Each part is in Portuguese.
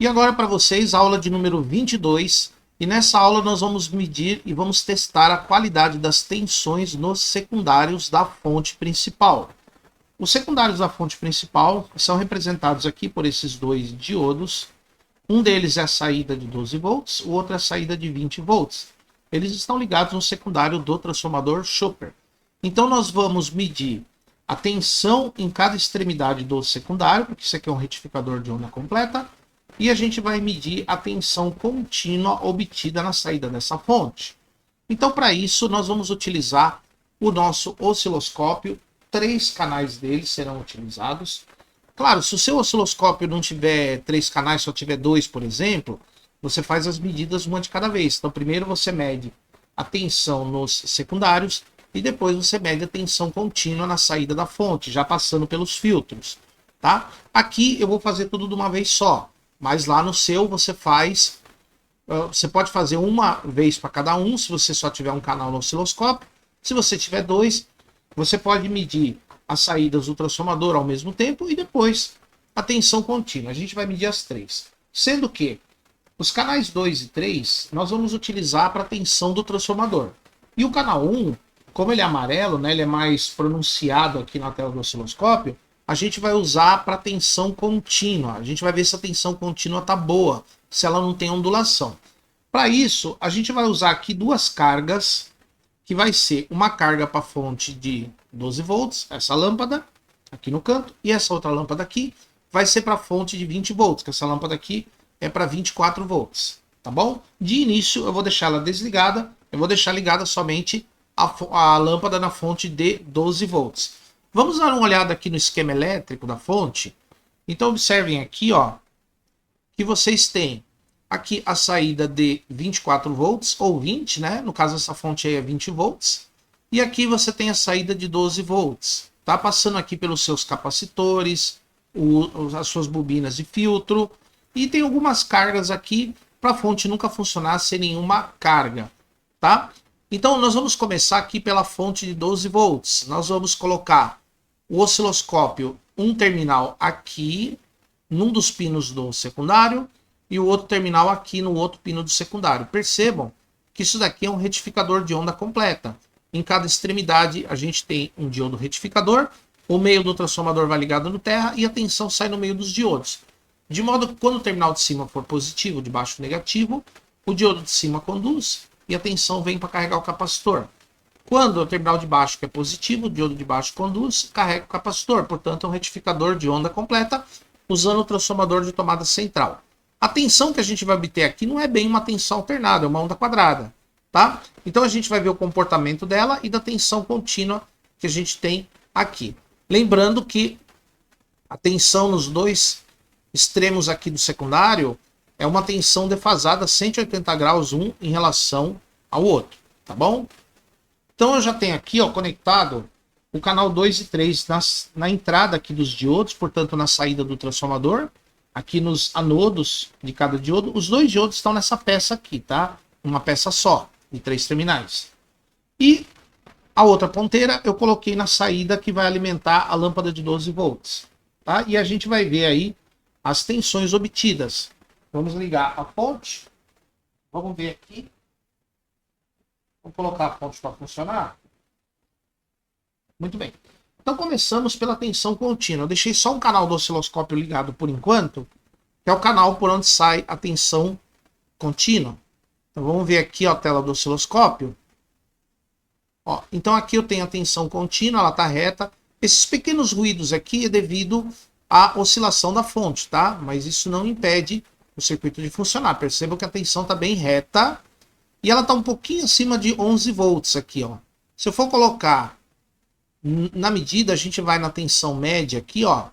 E agora para vocês, aula de número 22. E nessa aula nós vamos medir e vamos testar a qualidade das tensões nos secundários da fonte principal. Os secundários da fonte principal são representados aqui por esses dois diodos. Um deles é a saída de 12 volts, o outro é a saída de 20 volts. Eles estão ligados no secundário do transformador Chopper. Então nós vamos medir a tensão em cada extremidade do secundário, porque isso aqui é um retificador de onda completa, e a gente vai medir a tensão contínua obtida na saída dessa fonte. Então, para isso, nós vamos utilizar o nosso osciloscópio. 3 canais dele serão utilizados. Claro, se o seu osciloscópio não tiver 3 canais, só tiver 2, por exemplo, você faz as medidas uma de cada vez. Então, primeiro você mede a tensão nos secundários e depois você mede a tensão contínua na saída da fonte, já passando pelos filtros, tá? Aqui eu vou fazer tudo de uma vez só. Mas lá no seu você faz, você pode fazer uma vez para cada um, se você só tiver um canal no osciloscópio. Se você tiver 2, você pode medir as saídas do transformador ao mesmo tempo e depois a tensão contínua. A gente vai medir as 3. Sendo que os canais 2 e 3 nós vamos utilizar para a tensão do transformador. E o canal 1, como ele é amarelo, né, ele é mais pronunciado aqui na tela do osciloscópio, a gente vai usar para tensão contínua. A gente vai ver se a tensão contínua está boa, se ela não tem ondulação. Para isso, a gente vai usar aqui 2 cargas, que vai ser uma carga para a fonte de 12 volts, essa lâmpada aqui no canto, e essa outra lâmpada aqui vai ser para a fonte de 20 volts, que essa lâmpada aqui é para 24 volts, tá bom? De início, eu vou deixar ela desligada, eu vou deixar ligada somente a lâmpada na fonte de 12 volts. Vamos dar uma olhada aqui no esquema elétrico da fonte. Então observem aqui, ó, que vocês têm aqui a saída de 24 volts ou 20, né? No caso essa fonte aí é 20 volts. E aqui você tem a saída de 12 volts. Tá passando aqui pelos seus capacitores, as suas bobinas de filtro. E tem algumas cargas aqui para a fonte nunca funcionar sem nenhuma carga, tá? Então nós vamos começar aqui pela fonte de 12 volts. Nós vamos colocar o osciloscópio, um terminal aqui, num dos pinos do secundário, e o outro terminal aqui no outro pino do secundário. Percebam que isso daqui é um retificador de onda completa. Em cada extremidade a gente tem um diodo retificador, o meio do transformador vai ligado no terra e a tensão sai no meio dos diodos. De modo que quando o terminal de cima for positivo, de baixo negativo, o diodo de cima conduz e a tensão vem para carregar o capacitor. Quando o terminal de baixo que é positivo, o diodo de baixo conduz, carrega o capacitor. Portanto, é um retificador de onda completa usando o transformador de tomada central. A tensão que a gente vai obter aqui não é bem uma tensão alternada, é uma onda quadrada, tá? Então a gente vai ver o comportamento dela e da tensão contínua que a gente tem aqui. Lembrando que a tensão nos dois extremos aqui do secundário é uma tensão defasada 180 graus um em relação ao outro, tá bom? Então eu já tenho aqui, ó, conectado o canal 2 e 3 na entrada aqui dos diodos, portanto na saída do transformador, aqui nos anodos de cada diodo. Os 2 diodos estão nessa peça aqui, tá? Uma peça só, de 3 terminais. E a outra ponteira eu coloquei na saída que vai alimentar a lâmpada de 12 volts, tá? E a gente vai ver aí as tensões obtidas. Vamos ligar a fonte. Vamos ver aqui. Vou colocar a fonte para funcionar. Muito bem. Então começamos pela tensão contínua. Eu deixei só um canal do osciloscópio ligado por enquanto, que é o canal por onde sai a tensão contínua. Então vamos ver aqui, ó, a tela do osciloscópio. Ó, então aqui eu tenho a tensão contínua, ela está reta. Esses pequenos ruídos aqui é devido à oscilação da fonte, tá? Mas isso não impede o circuito de funcionar. Percebam que a tensão está bem reta. E ela está um pouquinho acima de 11 volts aqui, ó. Se eu for colocar na medida, a gente vai na tensão média aqui, ó.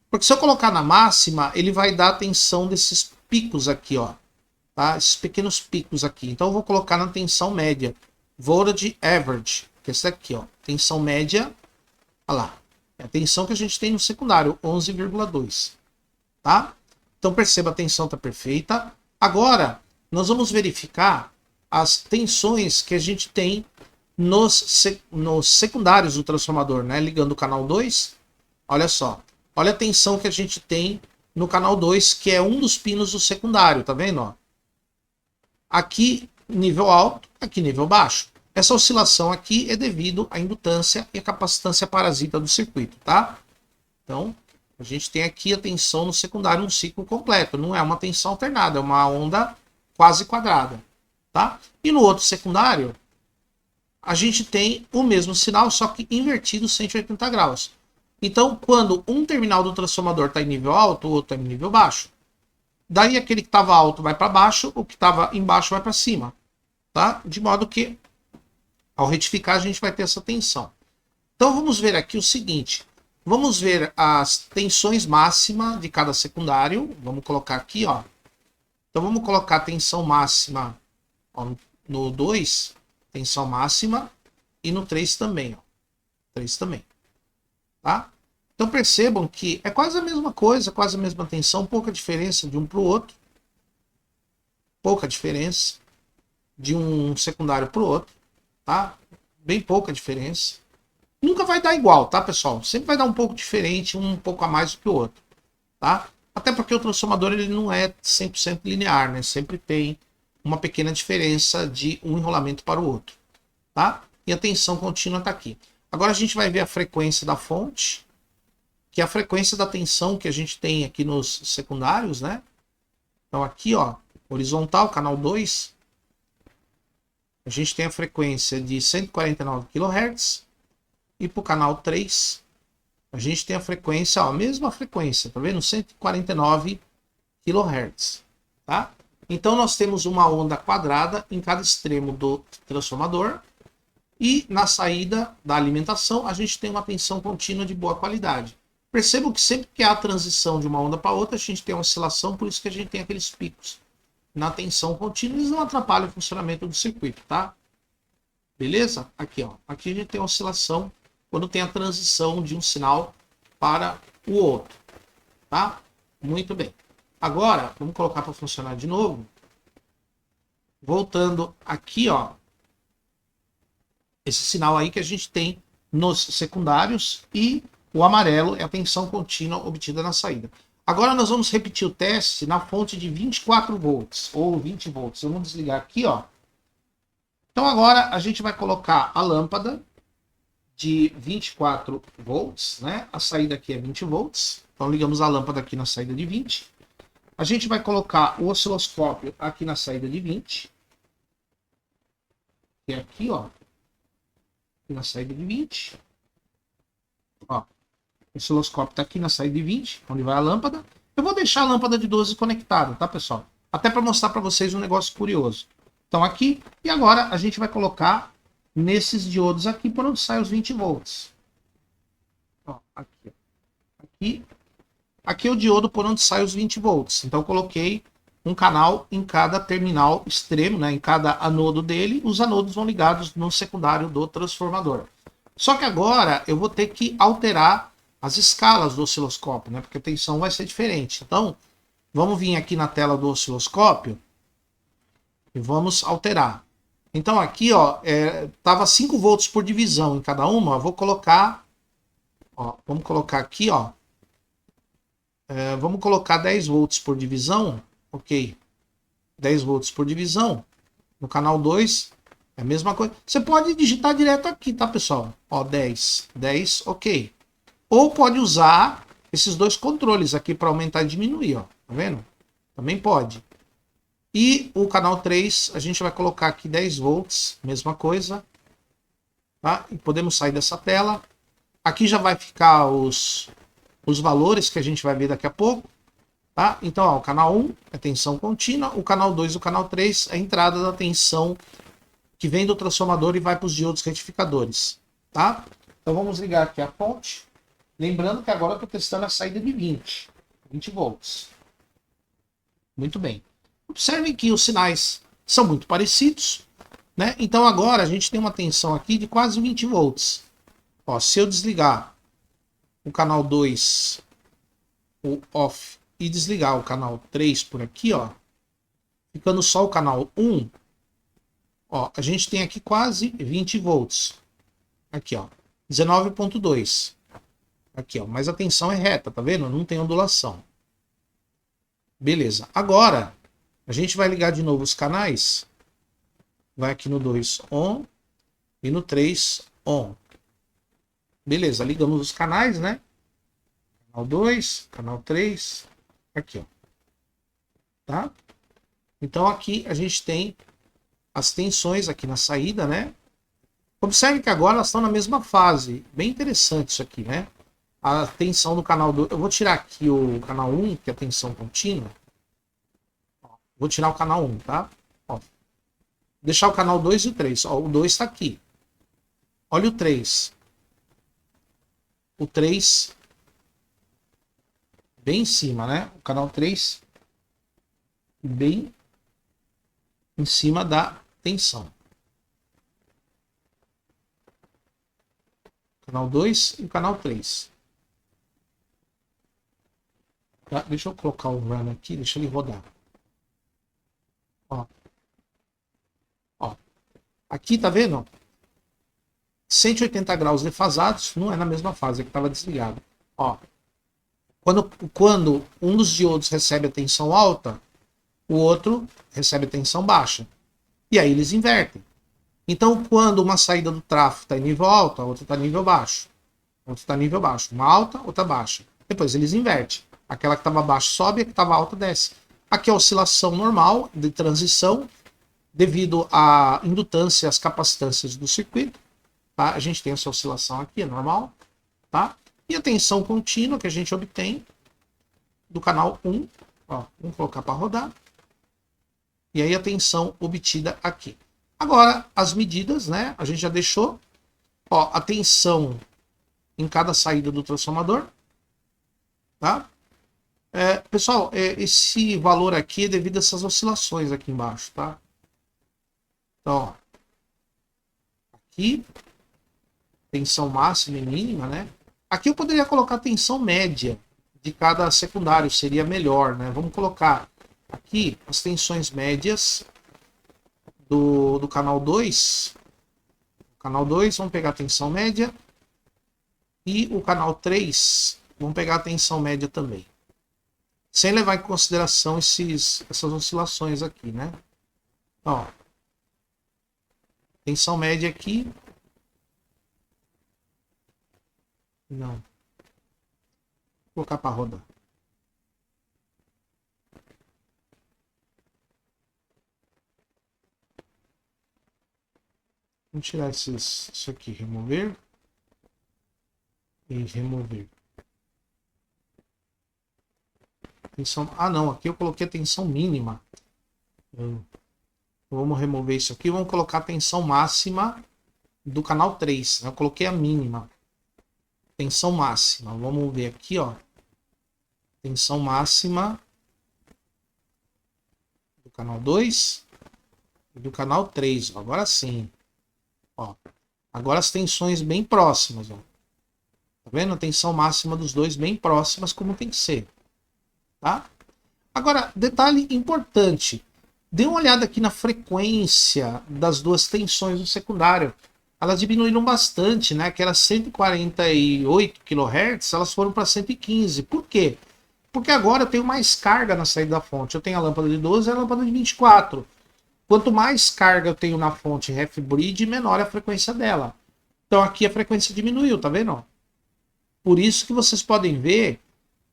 Porque se eu colocar na máxima, ele vai dar a tensão desses picos aqui, ó. Tá? Esses pequenos picos aqui. Então eu vou colocar na tensão média. Voltage average, que é esse aqui, ó. Tensão média, olha lá. É a tensão que a gente tem no secundário, 11,2. Tá? Então perceba, a tensão está perfeita. Agora, nós vamos verificar as tensões que a gente tem nos secundários do transformador, né? Ligando o canal 2, olha só. Olha a tensão que a gente tem no canal 2, que é um dos pinos do secundário, tá vendo? Ó? Aqui nível alto, aqui nível baixo. Essa oscilação aqui é devido à indutância e à capacitância parasita do circuito, tá? Então, a gente tem aqui a tensão no secundário, um ciclo completo. Não é uma tensão alternada, é uma onda quase quadrada, tá? E no outro secundário, a gente tem o mesmo sinal, só que invertido 180 graus. Então, quando um terminal do transformador está em nível alto, o outro está em nível baixo. Daí aquele que estava alto vai para baixo, o que estava embaixo vai para cima, tá? De modo que, ao retificar, a gente vai ter essa tensão. Então, vamos ver aqui o seguinte. Vamos ver as tensões máximas de cada secundário. Vamos colocar aqui, ó. Então, vamos colocar a tensão máxima, ó, no 2, tensão máxima, e no 3 também, ó. 3 também, tá? Então, percebam que é quase a mesma coisa, quase a mesma tensão, pouca diferença de um para o outro. Pouca diferença de um secundário para o outro, tá? Bem pouca diferença. Nunca vai dar igual, tá, pessoal? Sempre vai dar um pouco diferente, um pouco a mais do que o outro, tá? Até porque o transformador ele não é 100% linear, né? Sempre tem uma pequena diferença de um enrolamento para o outro, tá? E a tensão contínua está aqui. Agora a gente vai ver a frequência da fonte, que é a frequência da tensão que a gente tem aqui nos secundários, né? Então aqui, ó, horizontal, canal 2, a gente tem a frequência de 149 kHz. E para o canal 3, a gente tem a frequência, ó, a mesma frequência, tá vendo? 149 kHz, tá? Então nós temos uma onda quadrada em cada extremo do transformador. E na saída da alimentação, a gente tem uma tensão contínua de boa qualidade. Percebam que sempre que há a transição de uma onda para outra, a gente tem uma oscilação, por isso que a gente tem aqueles picos na tensão contínua. Eles não atrapalham o funcionamento do circuito, tá? Beleza? Aqui, ó. Aqui a gente tem oscilação quando tem a transição de um sinal para o outro, tá? Muito bem. Agora, vamos colocar para funcionar de novo. Voltando aqui, ó. Esse sinal aí que a gente tem nos secundários e o amarelo é a tensão contínua obtida na saída. Agora nós vamos repetir o teste na fonte de 24 volts ou 20 volts. Vamos desligar aqui, ó. Então agora a gente vai colocar a lâmpada de 24 volts, né? A saída aqui é 20 volts. Então ligamos a lâmpada aqui na saída de 20. A gente vai colocar o osciloscópio aqui na saída de 20. Que é aqui, ó. Aqui na saída de 20. Ó. O osciloscópio está aqui na saída de 20, onde vai a lâmpada. Eu vou deixar a lâmpada de 12 conectada, tá, pessoal? Até para mostrar para vocês um negócio curioso. Então aqui, e agora a gente vai colocar nesses diodos aqui por onde sai os 20 volts. Ó, aqui, ó. Aqui é o diodo por onde sai os 20 volts. Então eu coloquei um canal em cada terminal extremo, né, em cada anodo dele. Os anodos vão ligados no secundário do transformador. Só que agora eu vou ter que alterar as escalas do osciloscópio, né, porque a tensão vai ser diferente. Então, vamos vir aqui na tela do osciloscópio e vamos alterar. Então aqui, ó, tava 5 volts por divisão em cada uma. Eu vou colocar, ó, vamos colocar aqui, ó, vamos colocar 10 volts por divisão, ok? 10 volts por divisão. No canal 2, é a mesma coisa. Você pode digitar direto aqui, tá, pessoal? Ó, 10, ok. Ou pode usar esses dois controles aqui para aumentar e diminuir, ó. Tá vendo? Também pode. E o canal 3, a gente vai colocar aqui 10 volts, mesma coisa. Tá? E podemos sair dessa tela. Aqui já vai ficar os valores que a gente vai ver daqui a pouco. Tá? Então, ó, o canal 1 é tensão contínua, o canal 2 e o canal 3 é a entrada da tensão que vem do transformador e vai para os diodos retificadores. Tá? Então vamos ligar aqui a fonte. Lembrando que agora eu estou testando a saída de 20 volts. Muito bem. Observem que os sinais são muito parecidos, né? Então agora a gente tem uma tensão aqui de quase 20 volts. Ó, se eu desligar o canal 2, o off, e desligar o canal 3 por aqui, ó, ficando só o canal 1, ó, a gente tem aqui quase 20 volts. Aqui, ó, 19,2. Aqui, ó, mas a tensão é reta, tá vendo? Não tem ondulação. Beleza. Agora, a gente vai ligar de novo os canais. Vai aqui no 2 on e no 3 on. Beleza, ligamos os canais, né? Canal 2, canal 3, aqui, ó. Tá? Então aqui a gente tem as tensões aqui na saída, né? Observe que agora elas estão na mesma fase. Bem interessante isso aqui, né? A tensão do canal 2. Eu vou tirar aqui o canal 1, que é a tensão contínua. Vou tirar o canal 1, tá? Ó. Deixar o canal 2 e o 3. Ó, o 2 está aqui. Olha o 3. O 3 bem em cima, né? O canal 3 bem em cima da tensão. Canal 2 e o canal 3. Tá? Deixa eu colocar o run aqui, deixa ele rodar. Ó. Ó. Aqui, tá vendo? 180 graus defasados, não é na mesma fase, é que estava desligado. Ó. Quando um dos diodos recebe a tensão alta, o outro recebe a tensão baixa. E aí eles invertem. Então, quando uma saída do tráfego está em nível alto, a outra está em nível baixo. A outra está em nível baixo. Uma alta, outra baixa. Depois eles invertem. Aquela que estava baixa sobe, a que estava alta desce. Aqui é a oscilação normal de transição, devido à indutância e às capacitâncias do circuito. Tá? A gente tem essa oscilação aqui, é normal. Tá? E a tensão contínua que a gente obtém do canal 1. Ó, vamos colocar para rodar. E aí a tensão obtida aqui. Agora, as medidas, né? A gente já deixou. Ó, a tensão em cada saída do transformador. Tá? Pessoal, esse valor aqui é devido a essas oscilações aqui embaixo, tá? Então, ó, aqui, tensão máxima e mínima, né? Aqui eu poderia colocar a tensão média de cada secundário, seria melhor, né? Vamos colocar aqui as tensões médias do canal 2. Canal 2, vamos pegar a tensão média. E o canal 3, vamos pegar a tensão média também. Sem levar em consideração essas oscilações aqui, né? Ó, tensão média aqui. Não. Vou colocar para rodar. Vamos tirar isso aqui, remover. E remover. Tensão, não, aqui eu coloquei a tensão mínima. Vamos remover isso aqui. Vamos colocar a tensão máxima do canal 3. Eu coloquei a mínima. Tensão máxima. Vamos ver aqui, ó. Tensão máxima do canal 2 e do canal 3. Agora sim. Ó. Agora as tensões bem próximas, ó. Tá vendo? A tensão máxima dos dois bem próximas, como tem que ser. Tá? Agora, detalhe importante. Dê uma olhada aqui na frequência das duas tensões do secundário. Elas diminuíram bastante, né? Que era 148 kHz, elas foram para 115. Por quê? Porque agora eu tenho mais carga na saída da fonte. Eu tenho a lâmpada de 12 e a lâmpada de 24. Quanto mais carga eu tenho na fonte half-bridge, menor é a frequência dela. Então aqui a frequência diminuiu, tá vendo? Por isso que vocês podem ver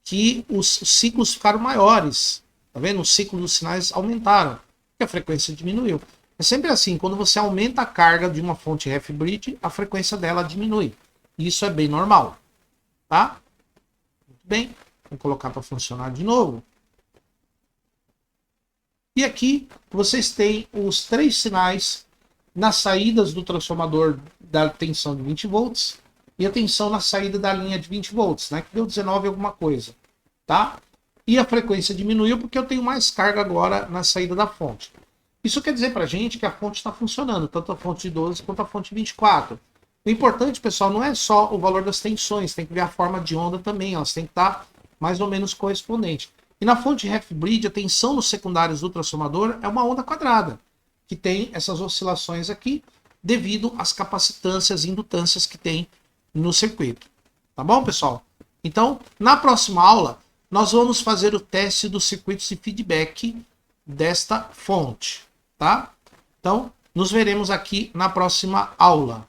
que os ciclos ficaram maiores. Tá vendo? Os ciclos dos sinais aumentaram, porque a frequência diminuiu. É sempre assim, quando você aumenta a carga de uma fonte half-bridge, a frequência dela diminui. Isso é bem normal. Tá? Muito bem. Vou colocar para funcionar de novo. E aqui vocês têm os 3 sinais nas saídas do transformador da tensão de 20 volts e a tensão na saída da linha de 20 volts, né? Que deu 19 alguma coisa, tá? E a frequência diminuiu porque eu tenho mais carga agora na saída da fonte. Isso quer dizer pra gente que a fonte está funcionando, tanto a fonte de 12 quanto a fonte de 24. O importante, pessoal, não é só o valor das tensões, tem que ver a forma de onda também, elas têm que estar mais ou menos correspondentes. E na fonte half-bridge, a tensão nos secundários do transformador é uma onda quadrada, que tem essas oscilações aqui, devido às capacitâncias e indutâncias que tem no circuito. Tá bom, pessoal? Então, na próxima aula, nós vamos fazer o teste dos circuitos de feedback desta fonte, tá? Então, nos veremos aqui na próxima aula.